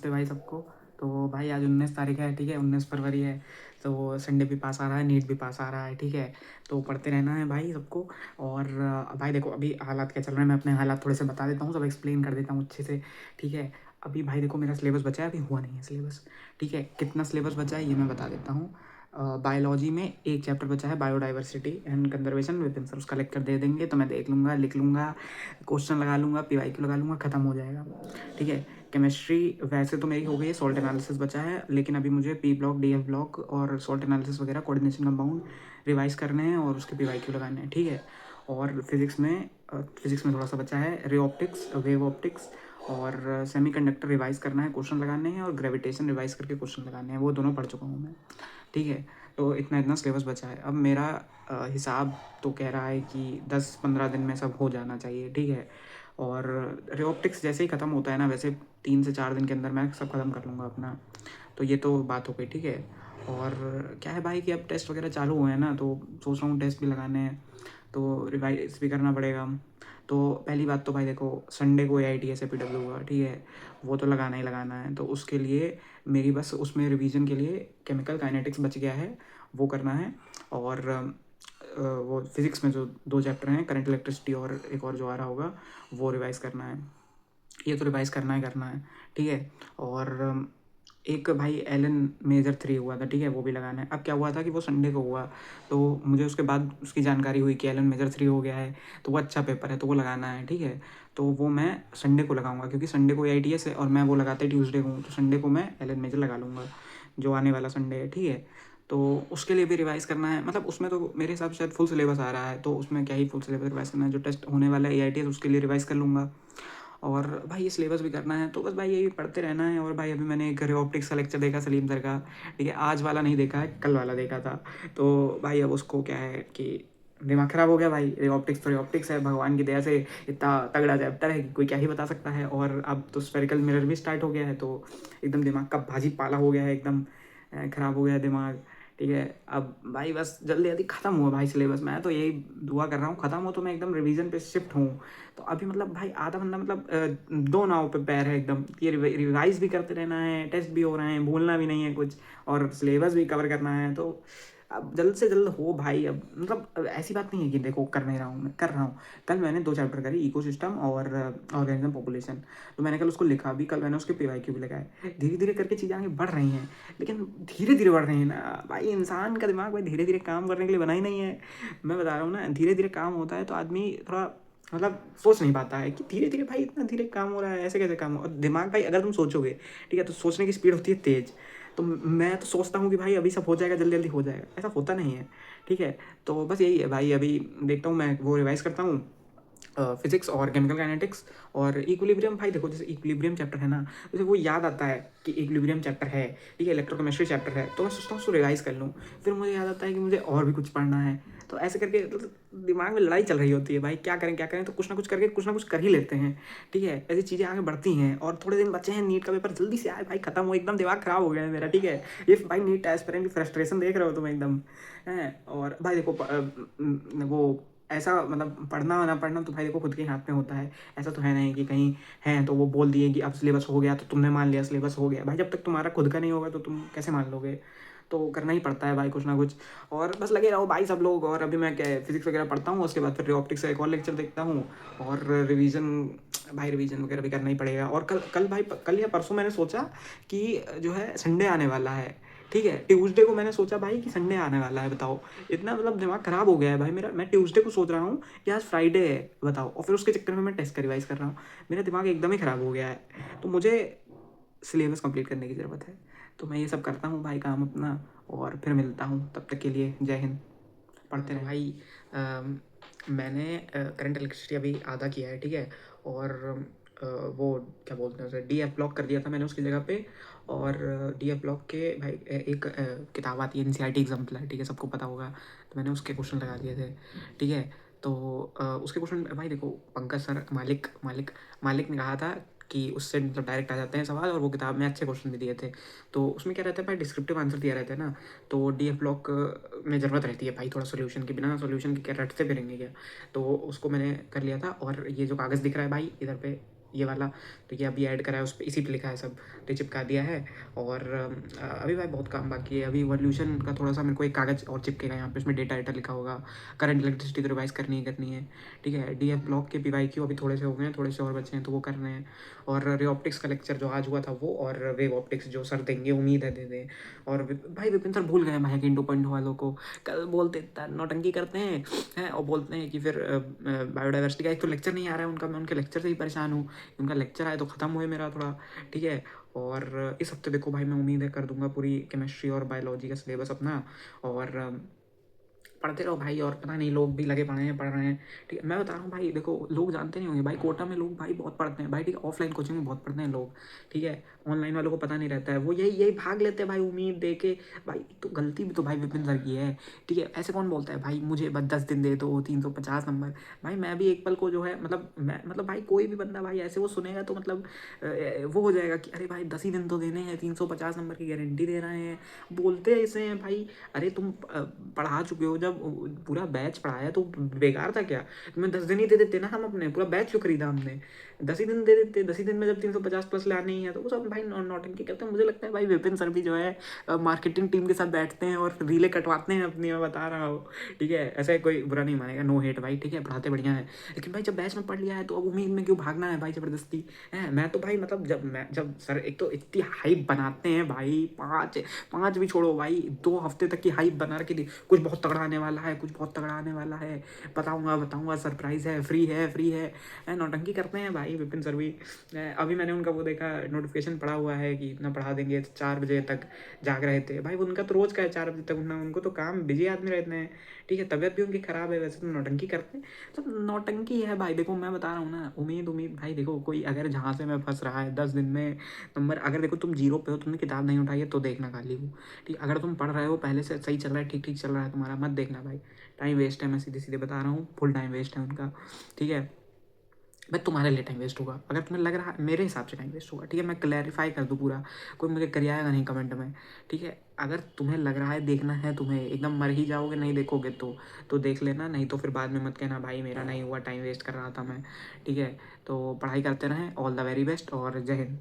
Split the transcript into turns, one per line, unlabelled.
नमस्ते भाई सबको। तो भाई आज 19 तारीख है, ठीक है, 19 फरवरी है। तो संडे भी पास आ रहा है, नीट भी पास आ रहा है, ठीक है। तो पढ़ते रहना है भाई सबको। और भाई देखो अभी हालात क्या चल रहे हैं, मैं अपने हालात थोड़े से बता देता हूँ, सब एक्सप्लेन कर देता हूँ अच्छे से, ठीक है। अभी भाई देखो मेरा सिलेबस बचा है, अभी हुआ नहीं है सिलेबस, ठीक है। कितना सिलेबस बचा है ये मैं बता देता हूँ। बायोलॉजी में एक चैप्टर बचा है, biodiversity and conservation with answer, उसका लेक्चर दे देंगे तो मैं देख लूँगा, लिख लूँगा, क्वेश्चन लगा लूँगा, पीवाईक्यू लगा लूँगा, ख़त्म हो जाएगा, ठीक है। केमिस्ट्री वैसे तो मेरी हो गई है, सॉल्ट एनालिसिस बचा है, लेकिन अभी मुझे P block, D F block और सॉल्ट एनालिसिस वगैरह कोऑर्डिनेशन कंपाउंड रिवाइज करने हैं और उसके पीवाईक्यू लगाने हैं, ठीक है। और फिजिक्स में थोड़ा सा बचा है, रे ऑप्टिक्स, वेव ऑप्टिक्स और सेमीकंडक्टर रिवाइज करना है, क्वेश्चन लगाने हैं, और ग्रेविटेशन रिवाइज करके क्वेश्चन लगाने हैं, वो दोनों पढ़ चुका हूँ मैं, ठीक है। तो इतना इतना सिलेबस बचा है। अब मेरा हिसाब तो कह रहा है कि 10-15 दिन में सब हो जाना चाहिए, ठीक है। और रेओप्टिक्स जैसे ही ख़त्म होता है ना, वैसे 3 से 4 दिन के अंदर मैं सब ख़त्म कर लूँगा अपना। तो ये तो बात हो गई, ठीक है। और क्या है भाई कि अब टेस्ट वगैरह चालू हुए हैं ना, तो सोच रहा हूँ टेस्ट भी लगाने हैं, तो रिवाइज भी करना पड़ेगा। तो पहली बात तो भाई देखो, संडे को AITS APW हुआ, ठीक है, वो तो लगाना ही लगाना है। तो उसके लिए मेरी बस उसमें रिवीजन के लिए केमिकल काइनेटिक्स बच गया है, वो करना है। और वो फिज़िक्स में जो 2 चैप्टर हैं, करंट इलेक्ट्रिसिटी और एक और जो आ रहा होगा, वो रिवाइज़ करना है। ये तो रिवाइज़ करना ही करना है, ठीक है। और एक भाई एलन मेजर 3 हुआ था, ठीक है, वो भी लगाना है। अब क्या हुआ था कि वो संडे को हुआ, तो मुझे उसके बाद उसकी जानकारी हुई कि एलन मेजर 3 हो गया है, तो वो अच्छा पेपर है, तो वो लगाना है, ठीक है। तो वो मैं संडे को लगाऊंगा, क्योंकि संडे को AITS है और मैं वो लगाते ट्यूसडे को हूँ, तो संडे को मैं एलन मेजर लगा लूँगा, जो आने वाला संडे है, ठीक है। तो उसके लिए भी रिवाइज़ करना है, मतलब उसमें तो मेरे हिसाब से शायद फुल सिलेबस आ रहा है, तो उसमें क्या ही फुल सिलेबस रिवाइज़ करना है, जो टेस्ट होने वाला है AITS उसके लिए रिवाइज़ कर लूँगा। और भाई ये सिलेबस भी करना है, तो बस भाई यही पढ़ते रहना है। और भाई अभी मैंने एक ऑप्टिक्स का लेक्चर देखा सलीम सर का, ठीक है, आज वाला नहीं देखा है, कल वाला देखा था। तो भाई अब उसको क्या है कि दिमाग ख़राब हो गया भाई। रे ऑप्टिक्स तो रे ऑप्टिक्स है, भगवान की दया से इतना तगड़ा चैप्टर है कि कोई क्या ही बता सकता है। और अब तो स्फेरिकल मिरर भी स्टार्ट हो गया है, तो एकदम दिमाग का भाजी पाला हो गया है, एकदम ख़राब हो गया है दिमाग, ठीक है। अब भाई बस जल्दी जल्दी ख़त्म हुआ भाई सिलेबस, मैं तो यही दुआ कर रहा हूँ ख़त्म हो, तो मैं एकदम रिवीजन पे शिफ्ट हूँ। तो अभी मतलब भाई आधा बंदा मतलब 2 नाव पे पैर है एकदम, ये रिवाइज भी करते रहना है, टेस्ट भी हो रहे हैं, भूलना भी नहीं है कुछ, और सिलेबस भी कवर करना है। तो अब जल्द से जल्द हो भाई। अब मतलब अब ऐसी बात नहीं है कि देखो कर नहीं रहा हूँ, मैं कर रहा हूँ। कल मैंने 2 चैप्टर करे, इकोसिस्टम और ऑर्गेनिज्म पॉपुलेशन, तो मैंने कल उसको लिखा भी, कल मैंने उसके PYQ भी लगाए। धीरे धीरे करके चीज़ें आगे बढ़ रही हैं, लेकिन धीरे धीरे बढ़ रही हैं ना भाई। इंसान का दिमाग भाई धीरे धीरे काम करने के लिए बना ही नहीं है, मैं बता रहा हूँ ना। धीरे धीरे काम होता है तो आदमी थोड़ा मतलब सोच नहीं पाता है कि धीरे धीरे भाई इतना धीरे काम हो रहा है, ऐसे कैसे काम हो। और दिमाग भाई अगर तुम सोचोगे, ठीक है, तो सोचने की स्पीड होती है तेज़। तो मैं तो सोचता हूँ कि भाई अभी सब हो जाएगा, जल्दी जल्दी हो जाएगा, ऐसा होता नहीं है, ठीक है। तो बस यही है भाई, अभी देखता हूँ मैं वो रिवाइज़ करता हूँ फिजिक्स और केमिकल काइनेटिक्स और इक्विलिब्रियम। भाई देखो जैसे इक्विलिब्रियम चैप्टर है ना, जैसे वो याद आता है कि इक्विलिब्रियम चैप्टर है, ठीक है, इलेक्ट्रोकेमिस्ट्री चैप्टर है, तो मैं सोचता हूँ उसको रिवाइज़ कर लूँ। फिर मुझे याद आता है कि मुझे और भी कुछ पढ़ना है, तो ऐसे करके मतलब दिमाग में लड़ाई चल रही होती है भाई, क्या करें क्या करें, तो कुछ ना कुछ करके कुछ ना कुछ कर ही लेते हैं, ठीक है। ऐसी चीज़ें आगे बढ़ती हैं। और थोड़े दिन बचे हैं, नीट का पेपर जल्दी से आए भाई, खत्म हो, एकदम दिमाग खराब हो गया है मेरा, ठीक है। ये भाई नीट एस्पिरेंट की फ्रस्ट्रेशन देख रहे हो तुम एकदम है। और भाई देखो वो ऐसा मतलब पढ़ना ना पढ़ना तो भाई देखो खुद के हाथ में होता है। ऐसा तो है नहीं कि कहीं है तो वो बोल दिए कि अब सिलेबस हो गया तो तुमने मान लिया सिलेबस हो गया। भाई जब तक तुम्हारा खुद का नहीं होगा तो तुम कैसे मान लोगे। तो करना ही पड़ता है भाई कुछ ना कुछ। और बस लगे रहो भाई सब लोग। और अभी मैं क्या फिजिक्स वगैरह पढ़ता हूँ, उसके बाद फिर ऑप्टिक्स का एक और लेक्चर देखता हूँ। और रिवीजन, भाई रिवीजन वगैरह भी करना ही पड़ेगा। और कल कल भाई कल या परसों मैंने सोचा कि जो है संडे आने वाला है, ठीक है। ट्यूसडे को मैंने सोचा भाई कि संडे आने वाला है, बताओ इतना मतलब दिमाग खराब हो गया है भाई मेरा। मैं ट्यूसडे को सोच रहा हूँ कि आज फ्राइडे है, बताओ, और फिर उसके चक्कर में मैं टेस्ट का रिवाइज कर रहा हूँ। मेरा दिमाग एकदम ही ख़राब हो गया है। तो मुझे सिलेबस कंप्लीट करने की ज़रूरत है। तो मैं ये सब करता हूँ भाई काम अपना, और फिर मिलता हूँ। तब तक के लिए जय हिंद। पढ़ते रहे भाई। मैंने करंट इलेक्ट्रिसिटी अभी आधा किया है, ठीक है। और वो क्या बोलते हैं उसे, DF ब्लॉक कर दिया था मैंने उसकी जगह पे। और DF ब्लॉक के भाई एक किताब आती है NCERT एग्जाम्पलर, ठीक है, सबको पता होगा। तो मैंने उसके क्वेश्चन लगा दिए थे, ठीक है। तो उसके क्वेश्चन भाई देखो, पंकज सर मालिक मालिक मालिक ने कहा था कि उससे मतलब डायरेक्ट आ जाते हैं सवाल, और वो किताब में अच्छे क्वेश्चन भी दिए थे। तो उसमें क्या रहता है भाई, डिस्क्रिप्टिव आंसर दिया रहता है ना। तो DF ब्लॉक में ज़रूरत रहती है भाई थोड़ा सोल्यूशन के, बिना सोल्यूशन के क्या रटते फिरेंगे क्या। तो उसको मैंने कर लिया था। और ये जो कागज़ दिख रहा है भाई इधर पे, ये वाला, तो ये अभी ऐड करा है उस पे, इसी पे लिखा है सब, तो चिपका दिया है। और अभी भाई बहुत काम बाकी है। अभी इवोल्यूशन का थोड़ा सा मेरे को एक कागज़ और चिपकेगा यहाँ पे, उसमें डेटा वेटा लिखा होगा, करंट इलेक्ट्रिसिटी तो रिवाइज़ करनी है, ठीक है। DF ब्लॉक के PYQ अभी थोड़े से हो गए हैं, थोड़े से और बचे हैं तो वो कर रहे हैं। और रे ऑप्टिक्स का लेक्चर जो आज हुआ था वो, और वेव ऑप्टिक्स जो सर देंगे, उम्मीद है दे दें। और भाई विपिन सर भूल गए भाई कि 2.0 वालों को, कल बोलते इतना नौटंकी करते हैं और बोलते हैं कि फिर बायोडाइवर्सिटी का एक तो लेक्चर नहीं आ रहा है उनका, मैं उनके लेक्चर से ही परेशान हूँ। उनका लेक्चर आए तो ख़त्म हुए मेरा थोड़ा, ठीक है। और इस हफ्ते देखो भाई मैं उम्मीद है कर दूंगा पूरी केमिस्ट्री और बायोलॉजी का सिलेबस अपना। और पढ़ते रहो भाई, और पता नहीं लोग भी लगे पड़े हैं, पढ़ रहे हैं, ठीक है। मैं बता रहा हूँ भाई, देखो लोग जानते नहीं होंगे भाई, कोटा में लोग भाई बहुत पढ़ते हैं भाई, ठीक है। ऑफलाइन कोचिंग में बहुत पढ़ते हैं लोग, ठीक है। ऑनलाइन वालों को पता नहीं रहता है, वो यही यही भाग लेते हैं भाई उम्मीद दे के। भाई तो गलती भी तो भाई विपिन सर की है, ठीक है। ऐसे कौन बोलता है भाई मुझे बस 10 दिन दे दो 350 नंबर। भाई मैं भी एक पल को जो है मतलब भाई कोई भी बंदा भाई ऐसे वो सुनेगा तो मतलब वो हो जाएगा कि अरे भाई 10 ही दिन तो देने हैं, 350 नंबर की गारंटी दे रहे हैं, बोलते ऐसे हैं भाई। अरे तुम पढ़ा चुके हो, जब पूरा बैच पढ़ाया तो बेकार था क्या? तुम्हें 10 दिन ही दे देते ना, हम अपने पूरा बैच क्यों खरीदा हमने? 10 ही दिन दे देते, 10 ही दिन में जब 350 प्लस लाने ही है तो वो सब भाई नौटंकी करते हैं। मुझे लगता है भाई विपिन सर भी जो है मार्केटिंग टीम के साथ बैठते हैं और रीले कटवाते हैं अपनी, मैं बता रहा हूँ, ठीक है। ऐसा कोई बुरा नहीं मानेगा, नो हेट भाई, ठीक है, पढ़ाते बढ़िया है। लेकिन भाई जब बैच में पढ़ लिया है तो अब उम्मीद में क्यों भागना है भाई जबरदस्ती है? मैं तो भाई मतलब जब सर एक तो इतनी हाइप बनाते हैं भाई, पाँच पाँच भी छोड़ो भाई, 2 हफ्ते तक की हाइप बना रखी थी, कुछ बहुत तगड़ा आने वाला है, कुछ बहुत तगड़ा आने वाला है, बताऊंगा सरप्राइज है, फ्री है, नौटंकी करते हैं भाई विपिन सर भी। अभी मैंने उनका वो देखा, नोटिफिकेशन पड़ा हुआ है कि इतना पढ़ा देंगे, 4 बजे तक जाग रहे थे भाई। उनका तो रोज़ का है 4 बजे तक उठना, उनको तो काम, बिजी आदमी रहते हैं, ठीक है। तबीयत भी उनकी ख़राब है, वैसे तो नौटंकी करते हैं, तो नौटंकी है भाई। देखो मैं बता रहा हूँ ना, उम्मीद भाई, देखो कोई अगर जहाँ से मैं फंस रहा है 10 दिन में नंबर, अगर देखो तुम जीरो पे हो, तुमने किताब नहीं उठाई है तो देखना खाली हूँ, ठीक। अगर तुम पढ़ रहे हो पहले से सही चल रहा है, ठीक ठीक चल रहा है तुम्हारा, मत देखना भाई, टाइम वेस्ट है, मैं सीधे सीधे बता रहा हूँ, फुल टाइम वेस्ट है उनका, ठीक है। भाई तुम्हारे लिए टाइम वेस्ट होगा, अगर तुम्हें लग रहा है, मेरे हिसाब से टाइम वेस्ट होगा, ठीक है। मैं क्लैरिफाई कर दूँ पूरा, कोई मुझे करिएगा नहीं कमेंट में, ठीक है। अगर तुम्हें लग रहा है देखना है, तुम्हें एकदम मर ही जाओगे नहीं देखोगे तो देख लेना, नहीं तो फिर बाद में मत कहना भाई मेरा नहीं हुआ, टाइम वेस्ट कर रहा था मैं, ठीक है। तो पढ़ाई करते रहें, ऑल द वेरी बेस्ट और जय हिंद।